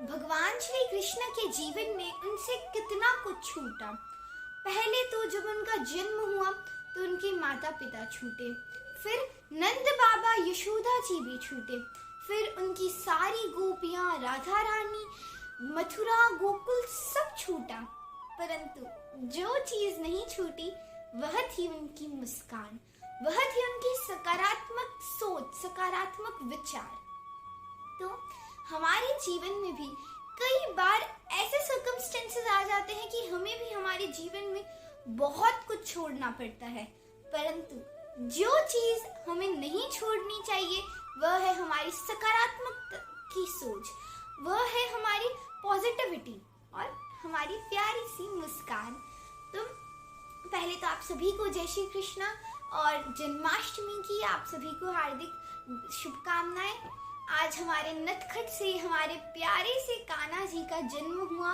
भगवान श्री कृष्ण के जीवन में उनसे कितना कुछ छूटा। पहले तो जब उनका जन्म हुआ तो उनके माता पिता छूटे, फिर नंद बाबा यशोदा जी भी छूटे, फिर उनकी सारी गोपियां, राधा रानी, मथुरा, गोकुल सब छूटा। परंतु जो चीज नहीं छूटी वह थी उनकी मुस्कान, वह थी उनकी सकारात्मक सोच, सकारात्मक विचार। तो हमारे जीवन में भी कई बार ऐसे सर्कमस्टेंसेस आ जाते हैं कि हमें भी हमारे जीवन में बहुत कुछ छोड़ना पड़ता है, परंतु जो चीज हमें नहीं छोड़नी चाहिए वह है हमारी सकारात्मक की सोच, वह है हमारी पॉजिटिविटी और हमारी प्यारी सी मुस्कान। तो पहले तो आप सभी को जय श्री कृष्णा और जन्माष्टमी की आप सभी को हार्दिक शुभकामनाएं। आज हमारे नटखट से हमारे प्यारे से कान्हा जी का जन्म हुआ,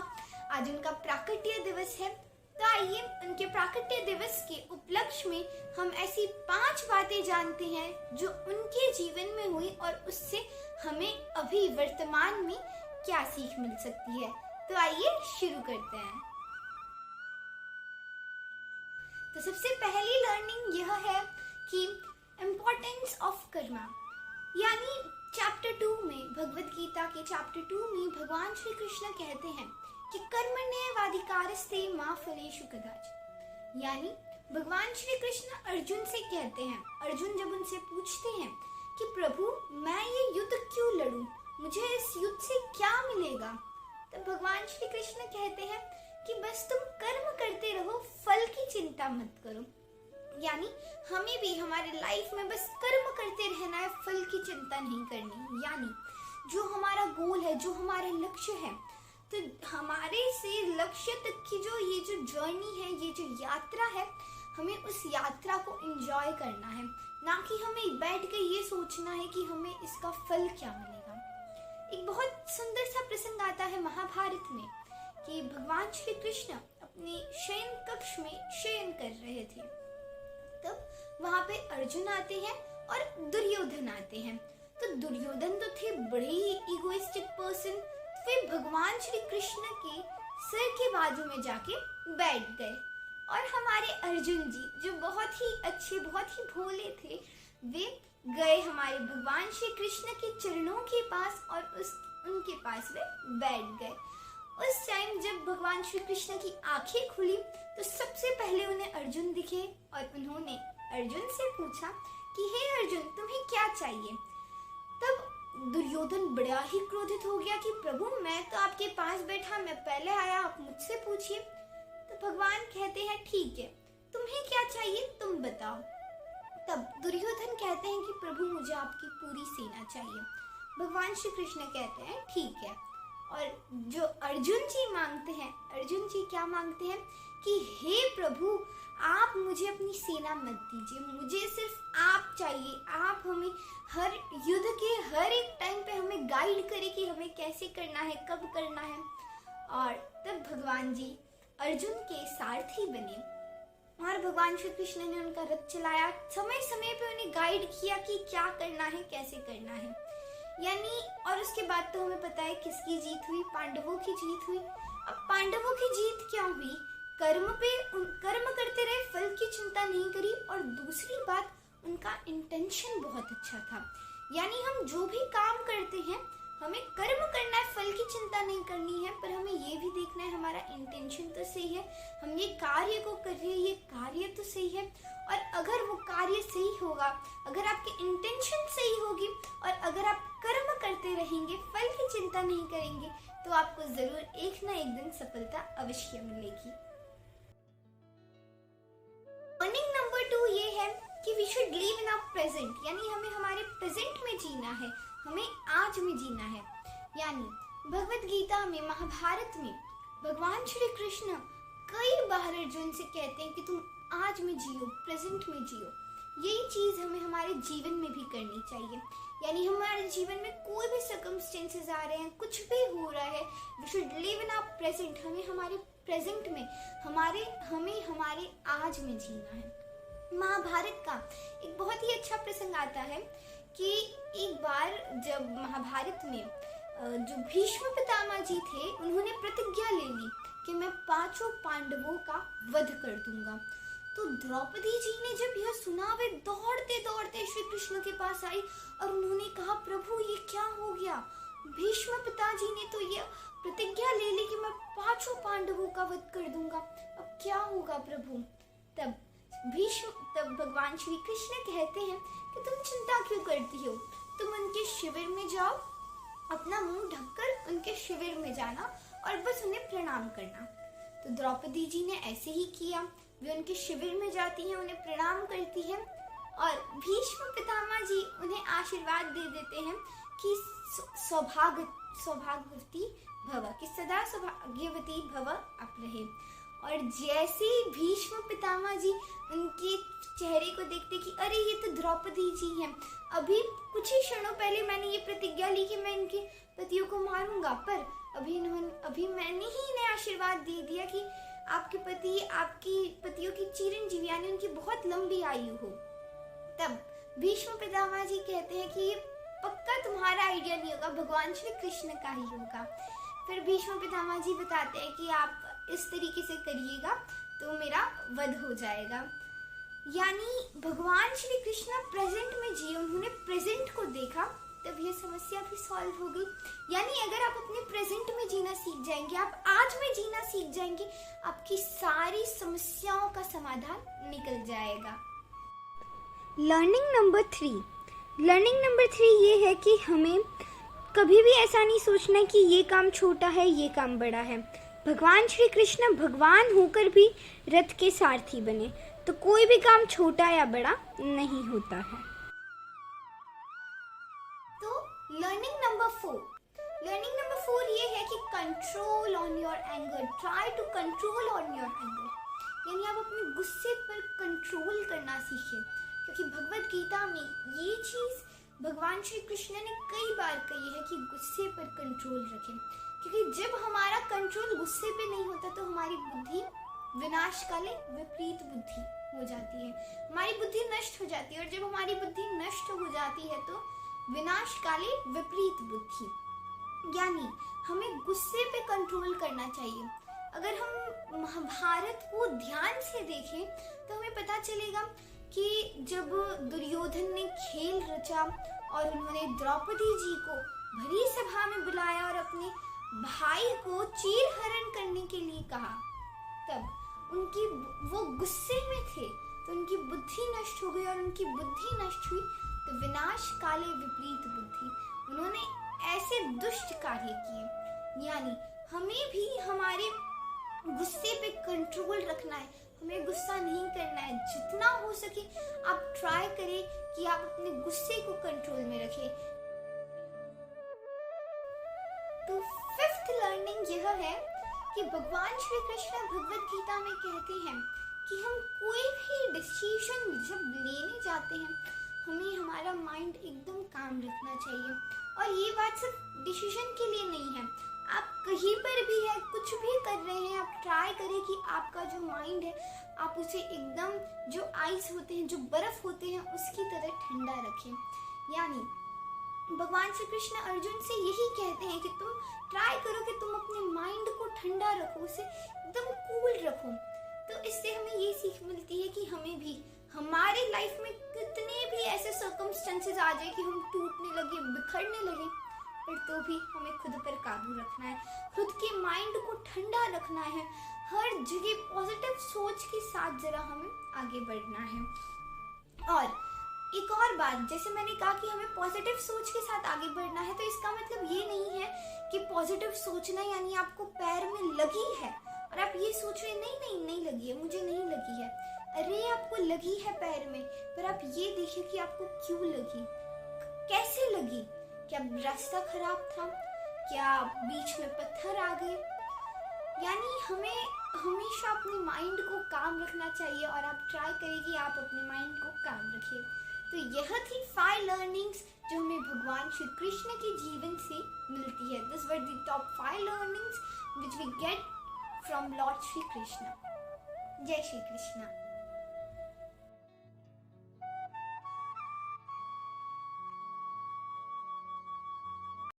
आज उनका प्राकट्य दिवस है। तो आइए उनके प्राकट्य दिवस के उपलक्ष्य में हम ऐसी 5 बातें जानते हैं जो उनके जीवन में हुई और उससे हमें अभी वर्तमान में क्या सीख मिल सकती है। तो आइए शुरू करते हैं। तो सबसे पहली लर्निंग यह है कि इम्पोर्टेंस ऑफ कर्मा, यानी चैप्टर 2 में, भगवत गीता के चैप्टर 2 में भगवान श्री कृष्ण कहते हैं कि कर्मण्येवाधिकारस्ते मा फलेषु कदाचित्। यानी भगवान श्री कृष्ण अर्जुन से कहते हैं, अर्जुन जब उनसे पूछते हैं कि प्रभु मैं ये युद्ध क्यों लड़ूं, मुझे इस युद्ध से क्या मिलेगा, तो भगवान श्री कृष्ण कहते हैं कि बस तुम कर्म करते रहो, फल की चिंता मत करो। यानी हमें भी हमारे लाइफ में बस कर्म करते रहना है, फल की चिंता नहीं करनी। यानी जो हमारा गोल है, जो हमारा लक्ष्य है, तो हमारे से लक्ष्य तक की ये जो जर्नी है, ये जो यात्रा है, हमें उस यात्रा को एंजॉय करना है, ना कि हमें बैठ के ये सोचना है कि हमें इसका फल क्या मिलेगा। एक बहुत सुंदर सा प्रसंग आता है महाभारत में कि भगवान श्री कृष्ण अपने शयन कक्ष में शयन कर रहे थे, तब वहां पे अर्जुन आते हैं और दुर्योधन आते हैं। तो दुर्योधन तो थे बड़े ही इगोइस्टिक पर्सन, वे भगवान श्री कृष्ण के सिर के बाजू में जाके बैठ गए और हमारे अर्जुन जी जो बहुत ही अच्छे, बहुत ही भोले थे, वे गए हमारे भगवान श्री कृष्ण के चरणों के पास और उनके पास वे बैठ गए। उस टाइम जब भगवान श्री कृष्ण की आंखें खुली तो सबसे पहले उन्हें अर्जुन दिखे और उन्होंने अर्जुन से पूछा कि हे अर्जुन तुम्हें क्या चाहिए। तब दुर्योधन बड़ा ही क्रोधित हो गया कि प्रभु मैं तो आपके पास बैठा, मैं पहले आया, आप मुझसे पूछिए। तो भगवान कहते हैं ठीक है, तुम्हें क्या चाहिए तुम बताओ। तब दुर्योधन कहते हैं कि प्रभु मुझे आपकी पूरी सेना चाहिए। भगवान श्री कृष्ण कहते हैं ठीक है। और जो अर्जुन जी मांगते हैं, अर्जुन जी क्या मांगते हैं कि हे प्रभु आप मुझे अपनी सेना मत दीजिए, मुझे सिर्फ आप चाहिए, आप हमें हर युद्ध के हर एक टाइम पे हमें गाइड करें कि हमें कैसे करना है, कब करना है। और तब भगवान जी अर्जुन के सारथी बने और भगवान श्री कृष्ण ने उनका रथ चलाया, समय समय पे उन्हें गाइड किया कि क्या करना है, कैसे करना है। यानी और उसके बाद तो हमें पता है किसकी जीत हुई, पांडवों की जीत हुई। अब पांडवों की जीत क्यों हुई? कर्म करते रहे, फल की चिंता नहीं करी, और दूसरी बात उनका इंटेंशन बहुत अच्छा था। यानी हम जो भी काम करते हैं हमें कर्म करना है, फल की चिंता नहीं करनी है, पर हमें ये भी देखना है हमारा इंटेंशन तो सही है, हम ये कार्य को कर रहे हैं, ये कार्य तो सही है। और अगर वो कार्य सही होगा, अगर आपकी इंटेंशन सही होगी और अगर आप कर्म करते रहेंगे, फल की चिंता नहीं करेंगे, तो आपको जरूर एक ना एक दिन सफलता अवश्य मिलेगी। लर्निंग नंबर 2 ये है कि we should live in our present, यानी हमें हमारे प्रेजेंट में जीना है, हमें आज में जीना है। यानी भगवत गीता में, महाभारत में भगवान श्री कृष्ण कई बार अर्जुन से कहते हैं कि तुम आज में जियो, प्रेजेंट में जियो। यही चीज हमें हमारे जीवन में भी करनी चाहिए। यानी हमारे जीवन में कोई भी सर्कमस्टेंसेस आ रहे हैं, कुछ भी हो रहा है, we should live in our present, हमें हमारे प्रेजेंट में हमें हमारे आज में जीना है। महाभारत का एक बहुत ही अच्छा प्रसंग आता है कि एक बार जब महाभारत में जो भीष्म पितामह जी थे उन्होंने प्रतिज्ञा ले ली कि मैं 5 पांडवों का वध कर दूंगा। तो द्रौपदी जी ने जब यह सुना वे दौड़ते दौड़ते श्री कृष्ण के पास आई और उन्होंने कहा, प्रभु ये क्या हो गया? भीष्म पिताजी ने तो ये प्रतिज्ञा ले ली कि मैं 5 पांडवों का वध कर दूंगा, अब क्या होगा प्रभु? तब भगवान श्री कृष्ण कहते हैं कि तुम चिंता क्यों करती हो, तुम उनके शिविर में जाओ, अपना मुंह ढककर उनके शिविर में जाना और बस उन्हें प्रणाम करना। तो द्रौपदी जी ने ऐसे ही किया, वे उनके शिविर में जाती हैं, उन्हें प्रणाम करती हैं और भीष्म पितामह जी उन्हें आशीर्वाद दे देते हैं कि सौभाग्यवती भव, कि सदा सौभाग्यवती भव आप रहे। और जैसे ही भीष्म पितामह जी उनके चेहरे को देखते कि अरे ये तो द्रौपदी जी हैं, अभी कुछ ही क्षणों पहले मैंने ये प्रतिज्ञा ली कि मैं इनके पतियों को मारूंगा, पर अभी मैंने ही इन्हें आशीर्वाद दे दिया कि आपके पति आपकी पतियों की चिरंजीवी यानी उनकी बहुत लंबी आयु हो। तब भीष्म पितामह जी कहते हैं कि ये पक्का तुम्हारा आइडिया नहीं होगा, भगवान श्री कृष्ण का ही होगा। फिर भीष्म पितामह जी बताते हैं कि आप इस तरीके से करिएगा तो मेरा वध हो जाएगा। यानी भगवान श्री कृष्ण प्रेजेंट में जिए, उन्होंने प्रेजेंट को देखा, तब ये समस्या भी सॉल्व हो गई। यानी अगर आप अपने प्रेजेंट में जीना सीख जाएंगे, आप आज में जीना सीख जाएंगे, आपकी सारी समस्याओं का समाधान निकल जाएगा। लर्निंग नंबर 3 ये है कि हमें कभी भी ऐसा नहीं सोचना कि ये काम छोटा है, ये काम बड़ा है। भगवान श्री कृष्ण भगवान होकर भी रथ के सारथी बने, तो कोई भी काम छोटा या बड़ा नहीं होता है। तो लर्निंग नंबर 4 ये है कि control on your anger, try to control on your anger, यानी आप अपने गुस्से पर कंट्रोल करना सीखें, क्योंकि भगवद गीता में ये चीज भगवान श्री कृष्ण ने कई बार कही है कि गुस्से पर कंट्रोल रखें, क्योंकि जब हमारा कंट्रोल गुस्से पे नहीं होता तो हमारी बुद्धि विनाशकाले विपरीत बुद्धि हो जाती है, हमारी बुद्धि नष्ट हो जाती है, और जब हमारी बुद्धि नष्ट हो जाती है तो विनाशकाले विपरीत बुद्धि, यानी हमें गुस्से पे कंट्रोल करना चाहिए। अगर हम महाभारत को ध्यान से देखें तो हमें पता चलेगा कि जब दुर्योधन ने खेल रचा और उन्होंने द्रौपदी जी को भरी सभा में बुलाया और अपने भाई को चीरहरण करने के लिए कहा, तब वो गुस्से में थे तो उनकी बुद्धि नष्ट हो गई, और उनकी बुद्धि नष्ट हुई तो विनाश काले विपरीत बुद्धि, उन्होंने ऐसे दुष्ट कार्य किए। यानी हमें भी हमारे गुस्से पे कंट्रोल रखना है, हमें गुस्सा नहीं करना है। जितना हो सके आप ट्राई करें कि आप अपने गुस्से को कंट्रोल में रखें। तो 5th लर्निंग यह है कि भगवान श्री कृष्ण भगवद गीता में कहते हैं कि हम कोई भी डिसीजन जब लेने जाते हैं हमें हमारा माइंड एकदम काम रखना चाहिए। और ये बात सिर्फ डिसीजन के लिए नहीं है, आप कहीं पर भी है, कुछ भी कर रहे हैं, आप ट्राई करें कि आपका जो माइंड है आप उसे एकदम जो आइस होते हैं, जो बर्फ होते हैं, उसकी तरह ठंडा रखें। यानी भगवान श्री कृष्ण अर्जुन से यही कहते हैं कि तुम ट्राई करो कि तुम अपने माइंड को ठंडा रखो, उसे एकदम कूल रखो। तो इससे हमें ये सीख मिलती है कि हमें भी हमारे लाइफ में कितने भी ऐसे सर्कमस्टेंसेस आ जाए कि हम टूटने लगे, बिखरने लगे, पर तो भी हमें खुद पर काबू रखना है, खुद के माइंड को ठंडा रखना है, हर जगह पॉजिटिव सोच के साथ जरा हमें आगे बढ़ना है। और एक और बात, जैसे मैंने कहा कि हमें पॉजिटिव सोच के साथ आगे बढ़ना है, तो इसका मतलब ये नहीं है कि पॉजिटिव सोचना यानी आपको पैर में लगी है और आप ये सोच रहे नहीं लगी है, मुझे नहीं लगी है। अरे आपको लगी है पैर में, पर आप ये देखिए कि आपको क्यों लगी, कैसे लगी, क्या रास्ता खराब था, क्या बीच में पत्थर आ गए। यानी हमें हमेशा अपने माइंड को काम रखना चाहिए, और आप ट्राई करिए कि आप अपने माइंड को काम रखिए। तो यह थी 5 लर्निंग्स जो हमें भगवान श्री कृष्ण के जीवन से मिलती है। This were the top 5 learnings which we get from lord Shri Krishna. जय श्री कृष्ण।